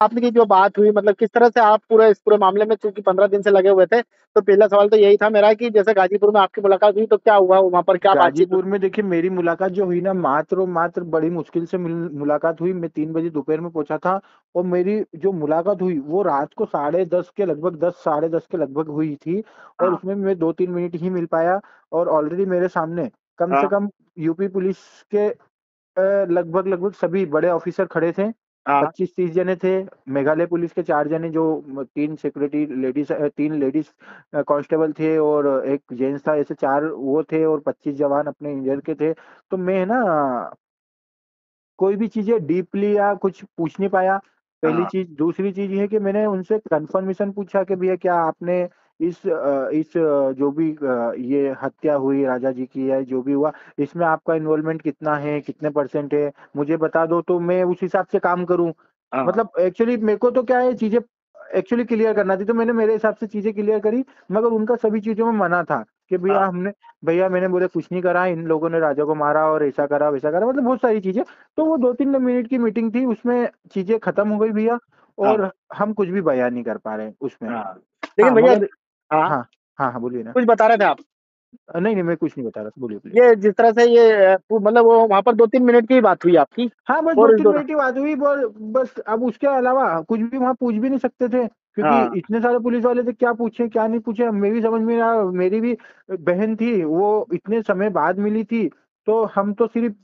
आपने की जो बात हुई मतलब किस तरह से आप पूरे इस पूरे मामले में चूंकि 15 दिन से लगे हुए थे, तो पहला सवाल तो यही था मेरा कि जैसे गाजीपुर में आपकी मुलाकात हुई तो क्या हुआ वहाँ पर, क्या बातचीत हुई? गाजीपुर में देखिए मेरी मुलाकात जो हुई ना, मात्र और मात्र बड़ी मुश्किल से मुलाकात हुई। मैं 3 बजे दोपहर में पहुंचा था, और मेरी जो मुलाकात हुई वो रात को 10:30 के लगभग, 10 साढ़े 10 के लगभग हुई थी। और हाँ, उसमें मैं 2-3 मिनट ही मिल पाया। और ऑलरेडी मेरे सामने कम से हाँ, कम यूपी पुलिस के लगभग लगभग सभी बड़े ऑफिसर खड़े थे। हाँ, 25-30 जने थे। मेघालय पुलिस के 4 जने, जो तीन सिक्योरिटी लेडीज, 3 लेडीज कांस्टेबल थे, और एक जेंट्स था, ऐसे 4 वो थे, और 25 जवान अपने इंडियन के थे। तो मैं ना कोई भी चीजें डीपली या कुछ पूछ नहीं पाया, पहली हाँ, चीज। दूसरी चीज ये है कि मैंने उनसे कंफर्मेशन पूछा कि भैया क्या आपने जो भी ये हत्या हुई राजा जी की, या जो भी हुआ, इसमें आपका इन्वॉल्वमेंट कितना है, कितने परसेंट है, मुझे बता दो तो मैं उस हिसाब से काम करूं। हाँ, मतलब एक्चुअली मेरे को तो क्या है, चीजें एक्चुअली क्लियर करना थी, तो मैंने मेरे हिसाब से चीजें क्लियर करी। मगर उनका सभी चीजों में मना था कि हाँ, भैया मैंने बोले कुछ नहीं करा, इन लोगों ने राजा को मारा और ऐसा करा वैसा करा, मतलब बहुत सारी चीजें। तो वो 2-3 मिनट की मीटिंग थी, उसमें चीजें खत्म हो गई भैया। हाँ, और हम कुछ भी बयान नहीं कर पा रहे हैं उसमें। हाँ। लेकिन हाँ भैया, मगर, हाँ, हाँ हाँ हाँ, बोलिए ना। कुछ बता रहे थे आप? नहीं नहीं, मैं कुछ नहीं बता रहा था, बोलिए बोलिए। ये जिस तरह से ये मतलब वो वहाँ पर 2-3 मिनट की ही बात हुई आपकी? हाँ बस दो और इस तीन दौरान? मिनट की बात हुई, बस अब उसके अलावा कुछ भी वहां पूछ भी नहीं सकते थे, क्योंकि हाँ, इतने सारे पुलिस वाले थे, क्या पूछे क्या नहीं पूछे मैं भी समझ में ना। मेरी भी बहन थी, वो इतने समय बाद मिली थी। तो हम तो सिर्फ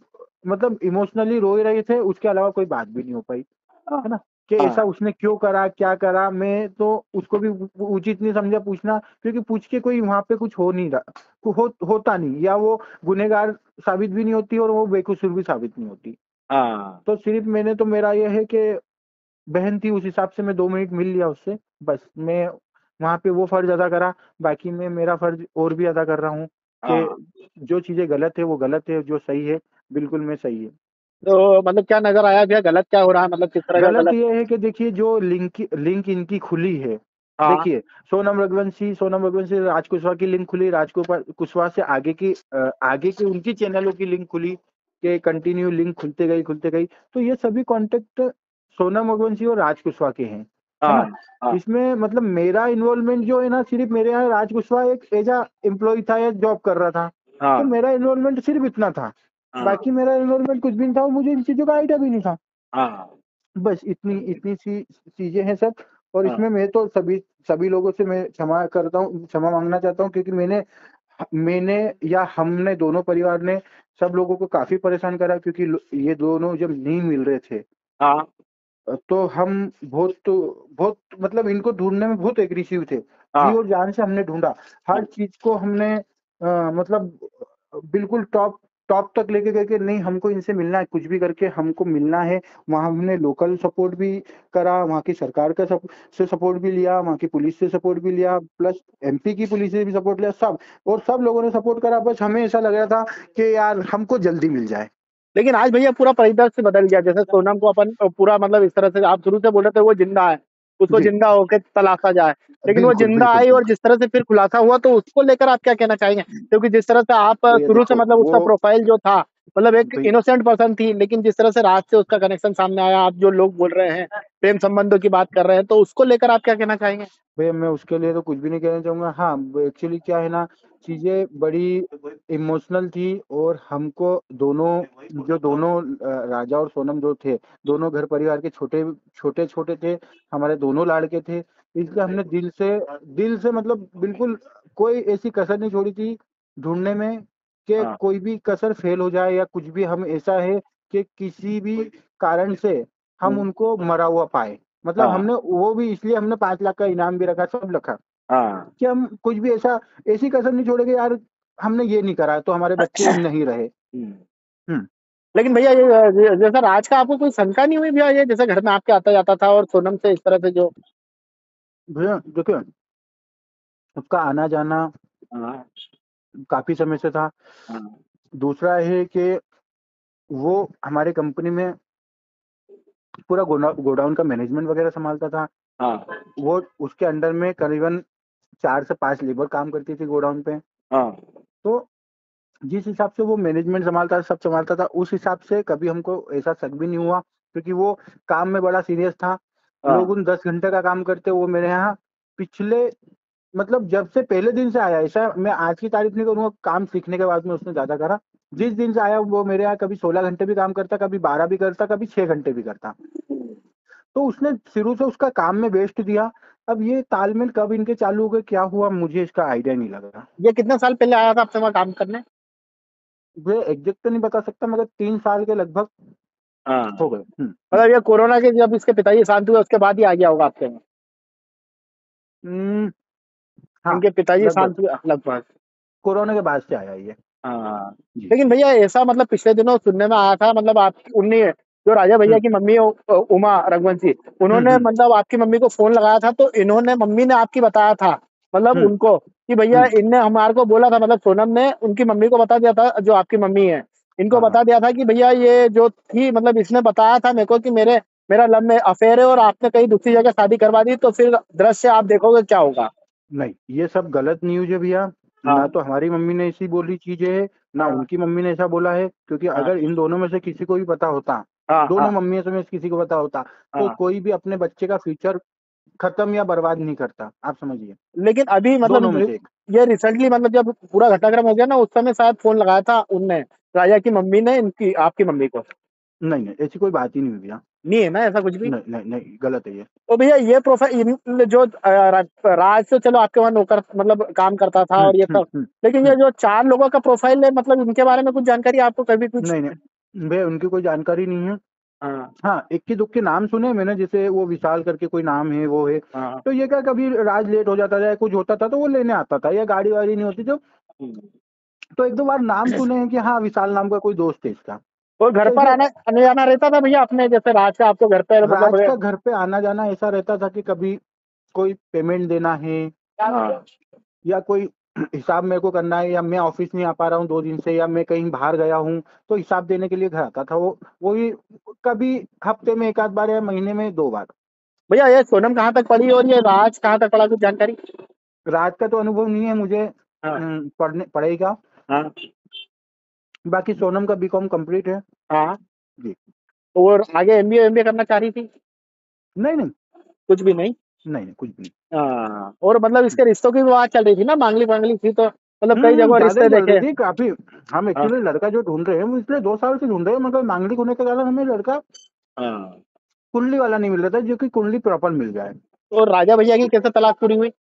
मतलब इमोशनली रो ही रहे थे, उसके अलावा कोई बात भी नहीं हो पाई, हाँ, है ना। कि ऐसा हाँ, उसने क्यों करा, क्या करा, मैं तो उसको भी उचित नहीं समझा पूछना, क्योंकि पूछ के कोई वहां पे कुछ हो नहीं रहा, होता नहीं, या वो गुनहगार साबित भी नहीं होती, और वो बेकसूर भी साबित नहीं होती। हाँ, तो सिर्फ मैंने तो मेरा ये है कि बहन थी, उस हिसाब से मैं 2 मिनट मिल लिया उससे, बस मैं वहां पे वो फर्ज अदा करा। बाकी मैं मेरा फर्ज और भी अदा कर रहा हूँ हाँ। कि जो चीजें गलत है वो गलत है, जो सही है बिल्कुल मैं सही है। तो मतलब क्या नजर आया भैया, गलत क्या हो रहा है, मतलब किस तरह का गलत गलत? ये है कि देखिए, जो लिंक इनकी खुली है, हाँ, देखिए, सोनम रघुवंशी राज कुशवाहा की लिंक खुली, कुशवाहा से आगे की उनकी चैनलों की लिंक खुली, कि कंटिन्यू लिंक खुलते गई। तो ये सभी कॉन्टेक्ट सोनम रघुवंशी और राज कुशवाहा के हैं, है हाँ, ना। हाँ, इसमें मतलब मेरा इन्वॉल्वमेंट जो है ना, सिर्फ मेरे यहाँ राज कुशवाहा एक एज एम्प्लॉय था या जॉब कर रहा था, तो हाँ, मेरा इन्वॉल्वमेंट सिर्फ इतना था। हाँ, बाकी मेरा इन्वॉल्वमेंट कुछ भी नहीं था, और मुझे इन चीजों का आइडिया भी नहीं था। हाँ, बस इतनी इतनी सी चीजें हैं सब। और हाँ, इसमें मैं तो सभी सभी लोगों से मैं क्षमा करता हूँ, क्षमा मांगना चाहता हूँ, क्योंकि मैंने मैंने या हमने दोनों परिवार ने सब लोगों को काफी परेशान करा, क्योंकि ये दोनों जब नहीं मिल रहे थे, हाँ, तो हम बहुत मतलब इनको ढूंढने में बहुत एग्रेसिव थे, जी हाँ। और जान से हमने ढूंढा। हर चीज को हमने मतलब बिल्कुल टॉप टॉप तक लेके गए कि नहीं, हमको इनसे मिलना है, कुछ भी करके हमको मिलना है। वहां हमने लोकल सपोर्ट भी करा, वहां की सरकार का से सपोर्ट भी लिया, वहां की पुलिस से सपोर्ट भी लिया, प्लस एमपी की पुलिस से भी सपोर्ट लिया, सब। और सब लोगों ने सपोर्ट करा, बस हमें ऐसा लग रहा था कि यार हमको जल्दी मिल जाए। लेकिन आज भैया पूरा परिदृश्य बदल गया। जैसे सोनम को अपन पूरा मतलब इस तरह से आप शुरू से बोल रहे थे वो जिंदा है, उसको जी, जिंदा होके तलाशा जाए। लेकिन वो बिल्कुल जिंदा बिल्कुल आई और बिल्कुल। जिस तरह से फिर खुलासा हुआ, तो उसको लेकर आप क्या कहना चाहेंगे? क्योंकि जिस तरह से आप भैया शुरू से देखो मतलब वो, उसका प्रोफाइल जो था, मतलब एक भैया इनोसेंट पर्सन थी, लेकिन जिस तरह से राज से उसका कनेक्शन सामने आया, आप जो लोग बोल रहे हैं, प्रेम संबंधों की बात कर रहे हैं, तो उसको लेकर आप क्या कहना चाहेंगे? भैया मैं उसके लिए तो कुछ भी नहीं कहना चाहूंगा। हाँ, एक्चुअली क्या है ना, चीजें बड़ी इमोशनल थी, और हमको दोनों राजा और सोनम जो थे, दोनों घर परिवार के छोटे छोटे छोटे थे, हमारे दोनों लाड़के थे। इसलिए हमने दिल से मतलब बिल्कुल कोई ऐसी कसर नहीं छोड़ी थी ढूंढने में, कि हाँ, कोई भी कसर फेल हो जाए, या कुछ भी हम ऐसा है कि किसी भी कारण से हम हम्म, उनको मरा हुआ पाए। मतलब हाँ, हमने वो भी इसलिए हमने 5 लाख का इनाम भी रखा, सब रखा, हाँ। कि हम कुछ भी ऐसी कसर नहीं छोड़ेंगे यार, हमने ये नहीं करा तो हमारे बच्चे नहीं रहे। हम्म। हम्म। लेकिन भैया ये जैसा राज का आपको कोई शंका नहीं हुई भैया, ये जैसे घर में आपके आता जाता था और सोनम से इस तरह से जो? भैया देखिए, उसका आना जाना हाँ, काफी समय से था। हाँ, दूसरा है कि वो हमारे कंपनी में पूरा गोडाउन का मैनेजमेंट वगैरह संभालता था। हाँ, वो उसके अंडर में करीबन 4 से 5 लेबर काम करती थी गोडाउन पे। हाँ, तो जिस हिसाब से वो मैनेजमेंट संभालता था, सब संभालता था, उस हिसाब से कभी हमको ऐसा शक भी नहीं हुआ, क्योंकि वो काम में बड़ा सीरियस था। लोग हाँ। उन 10 घंटे का काम करते, वो मेरे यहाँ पिछले मतलब जब से पहले दिन से आया, ऐसा मैं आज की तारीफ नहीं करूंगा, काम सीखने के बाद में उसने ज्यादा करा। जिस दिन से आया वो मेरे यहाँ कभी 16 घंटे भी काम करता, कभी 12 भी करता, कभी 6 घंटे भी करता। तो उसने शुरू से उसका काम में बेस्ट दिया। अब ये तालमेल कब इनके चालू हो गए, क्या हुआ, मुझे इसका आइडिया नहीं लग रहा। ये कितने साल पहले आया था आपसे वहाँ काम करने? वे एग्जैक्ट तो नहीं बता सकता, मगर 3 साल के लगभग हाँ। हो गए। मतलब ये कोरोना के जब इसके पिताजी शांत हुए उसके बाद ही आ गया होगा आपके में? हम्म, हाँ, इनके पिताजी लगभग शांत हुए लगभग। कोरोना के बाद से आया ये। हाँ। जी। लेकिन भैया ऐसा मतलब पिछले दिनों सुनने में आया था, मतलब आप उन्नी जो राजा भैया हम्म की मम्मी है उमा रघुवंशी, उन्होंने हम्म मतलब आपकी मम्मी को फोन लगाया था, तो इन्होंने मम्मी ने आपकी बताया था मतलब हम्म उनको कि भैया हम्म इनने हमारे को बोला था, मतलब सोनम ने उनकी मम्मी को बता दिया था, जो आपकी मम्मी है इनको हाँ हाँ। बता दिया था कि भैया ये जो थी मतलब इसने बताया था मेरे को कि मेरा लव में अफेयर है और आपने कहीं दूसरी जगह शादी करवा दी, तो फिर दृश्य आप देखोगे क्या होगा। नहीं, ये सब गलत न्यूज है भैया। ना हाँ। तो हमारी मम्मी ने ऐसी बोली चीजें है, ना हाँ। उनकी मम्मी ने ऐसा बोला है। क्योंकि हाँ। अगर इन दोनों में से किसी को भी पता होता, हाँ। दोनों हाँ। मम्मियों से में से किसी को पता होता, तो हाँ। कोई भी अपने बच्चे का फ्यूचर खत्म या बर्बाद नहीं करता, आप समझिए। लेकिन अभी दोनों मतलब में से एक। ये रिसेंटली मतलब जब पूरा घटनाक्रम हो गया ना, उस समय शायद फोन लगाया था उनने, राजा की मम्मी ने इनकी आपकी मम्मी को। नहीं नहीं, ऐसी कोई बात ही नहीं हुई भैया। नहीं है ना ऐसा कुछ भी? नहीं नहीं नहीं, गलत है ये। तो भैया ये प्रोफाइल जो राज तो चलो आपके वहाँ नौकर मतलब काम करता था और ये सब, हम्म। लेकिन ये जो 4 लोगों का प्रोफाइल है मतलब इनके बारे में कुछ जानकारी आपको कभी कुछ? नहीं नहीं भैया, उनकी कोई जानकारी नहीं है। हाँ। हाँ, इक्की दुक्के नाम सुने मैंने, जैसे वो विशाल करके कोई नाम है, वो है। हाँ। तो ये क्या, कभी राज लेट हो जाता था या कुछ होता था तो वो लेने आता था, या गाड़ी वाड़ी नहीं होती हम्म। तो एक दो बार नाम सुने हैं कि हाँ विशाल नाम का कोई दोस्त है इसका। और घर तो पर ऐसे आने जाना रहता था भैया अपने, जैसे राज का आपको घर पे मतलब राज का घर पे आना जाना ऐसा रहता था कि कभी कोई पेमेंट देना है, हाँ। या कोई हिसाब मेरे को करना है, या मैं ऑफिस नहीं आ पा रहा हूँ 2 दिन से, या मैं कहीं बाहर गया हूँ, तो हिसाब देने के लिए घर आता था वो भी कभी हफ्ते में एक आध बार या महीने में 2 बार। भैया ये सोनम कहाँ तक पढ़ी और ये राज कहाँ तक पढ़ा, कुछ जानकारी? राज का तो अनुभव नहीं है मुझे, हाँ। पढ़ने पड़ेगा। हाँ। बाकी सोनम का बीकॉम कंप्लीट है। हाँ। जी। और आगे एमबीए करना चाह रही थी? नहीं नहीं कुछ भी नहीं? नहीं नहीं, कुछ भी नहीं। हाँ। और मतलब इसके रिश्तों की भी बात चल रही थी ना, मांगली वांगली थी, तो मतलब कई जगह ज्यादा रिश्ते ही चल देखे। रही थी काफी। हम हाँ। एक्चुअली लड़का जो ढूंढ रहे हैं वो इसलिए 2 साल से ढूंढ रहे हैं, मगर मांगलिक होने के कारण हमें लड़का हाँ। कुंडली वाला नहीं मिल रहा था, जो कि कुंडली प्रॉपर मिल जाए। और राजा भैया की कैसे तलाक पूरी हुई?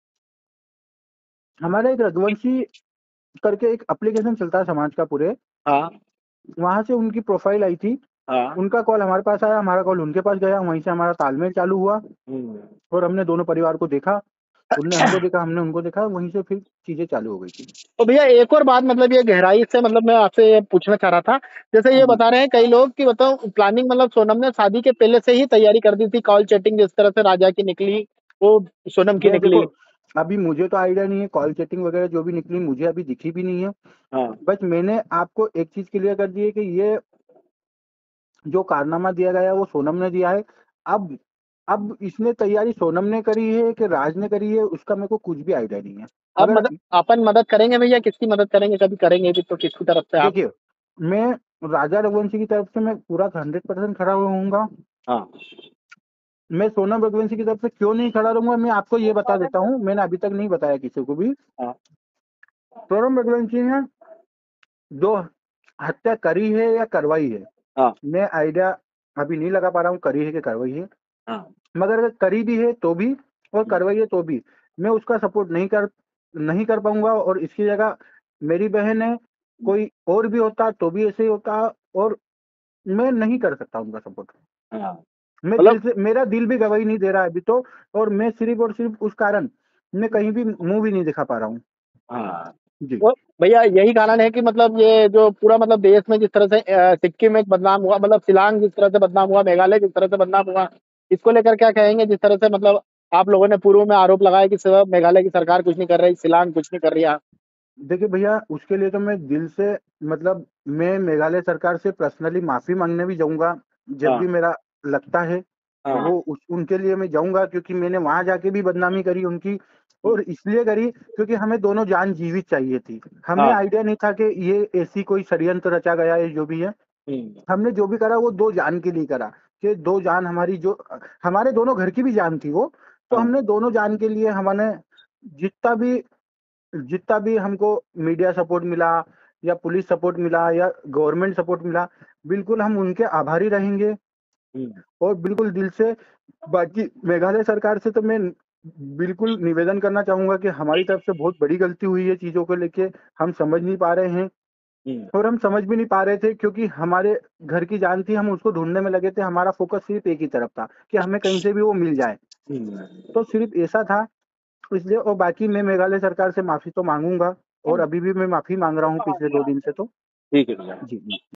हमारा एक रघुवंशी करके एक एप्लीकेशन चलता है समाज का पूरे, हाँ। वहां से उनकी प्रोफाइल आई थी। हाँ। उनका कॉल हमारे पास आया, हमारा कॉल उनके पास गया, वहीं से हमारा तालमेल चालू हुआ। हम्म। और हमने दोनों परिवार को देखा, उनने हमको देखा, हमने उनको देखा, वहीं से फिर चीजें चालू हो गई थी। तो भैया एक और बात, मतलब ये गहराई से मतलब मैं आपसे ये पूछना चाह रहा था, जैसे ये जी। बता रहे हैं कई लोग कि बताओ प्लानिंग मतलब सोनम ने शादी के पहले से ही तैयारी कर दी थी, कॉल चैटिंग जिस तरह से राजा की निकली वो सोनम की भैया देखो, निकली। अभी मुझे तो आइडिया नहीं है, कॉल चैटिंग वगैरह जो भी निकली मुझे अभी दिखी भी नहीं है। हाँ। बस मैंने आपको एक चीज क्लियर कर दी है कि ये जो कारनामा दिया गया है वो सोनम ने दिया है। अब अब इसने तैयारी सोनम ने करी है कि राज ने करी है, उसका मेरे को कुछ भी आइडिया नहीं है। अब मगर मदद अपन मदद करेंगे भैया, किसकी मदद करेंगे, कभी करेंगे भी तो किसकी तरफ से आप? देखिए, मैं राजा रघुवंशी की तरफ से मैं पूरा 100% खड़ा रहूंगा। हाँ। मैं सोनम रघुवंशी की तरफ से क्यों नहीं खड़ा रहूंगा, मैं आपको ये बता देता हूँ, मैंने अभी तक नहीं बताया किसी को भी। हाँ। सोनम रघुवंशी ने जो हत्या करी है या करवाई है, हाँ। मैं आइडिया अभी नहीं लगा पा रहा हूँ करी है कि करवाई है। हाँ। मगर अगर करी भी है तो भी, और करवाई है तो भी, मैं उसका सपोर्ट नहीं कर पाऊंगा। और इसकी जगह मेरी बहन है, कोई और भी होता तो भी ऐसे ही होता। और मैं नहीं कर सकता उनका सपोर्ट। हाँ। मैं मतलब दिल से, मेरा दिल भी गवाही नहीं दे रहा है अभी तो। और मैं सिर्फ और सिर्फ उस कारण मैं कहीं भी मुंह भी नहीं दिखा पा रहा हूँ। हाँ। जी। वो भैया यही कारण है कि मतलब ये जो पूरा मतलब देश में जिस तरह से सिक्किम एक बदनाम हुआ, मतलब शिलांग जिस तरह से बदनाम हुआ, मेघालय जिस तरह से बदनाम हुआ, इसको लेकर क्या कहेंगे? जिस तरह से मतलब आप लोगों ने पूर्व में आरोप लगाया कि सिर्फ मेघालय की सरकार कुछ नहीं कर रही, शिलांग कुछ नहीं कर रही है। देखिए भैया, उसके लिए तो मैं दिल से, मतलब मैं मेघालय सरकार से पर्सनली माफी मांगने भी जाऊंगा जब हाँ। भी मेरा लगता है। हाँ। वो उनके लिए मैं जाऊंगा, क्योंकि मैंने वहां जाके भी बदनामी करी उनकी। और इसलिए करी क्योंकि हमें दोनों जान जीवित चाहिए थी। हमें हाँ। आइडिया नहीं था कि ये ऐसी कोई षड्यंत्र रचा गया है जो भी है। हम्म। हमने जो भी करा वो 2 जान के लिए करा। कि 2 जान हमारी जो हमारे दोनों घर की भी जान थी वो, तो हाँ। हमने दोनों जान के लिए हमने जितना भी जितना भी हमको मीडिया सपोर्ट मिला या पुलिस सपोर्ट मिला या गवर्नमेंट सपोर्ट मिला, बिल्कुल हम उनके आभारी रहेंगे। और बिल्कुल दिल से बाकी मेघालय सरकार से तो मैं बिल्कुल निवेदन करना चाहूँगा कि हमारी तरफ से बहुत बड़ी गलती हुई है चीज़ों को लेके, हम समझ नहीं पा रहे हैं और हम समझ भी नहीं पा रहे थे क्योंकि हमारे घर की जान थी, हम उसको ढूँढने में लगे थे, हमारा फ़ोकस सिर्फ़ एक ही तरफ था कि हमें कहीं से भी वो मिल जाए। तो सिर्फ़ ऐसा था, इसलिए और बाकी मैं मेघालय सरकार से माफ़ी तो माँगूँगा और अभी भी मैं माफ़ी माँग रहा हूँ पिछले 2 दिन से तो। ठीक है भैया। जी।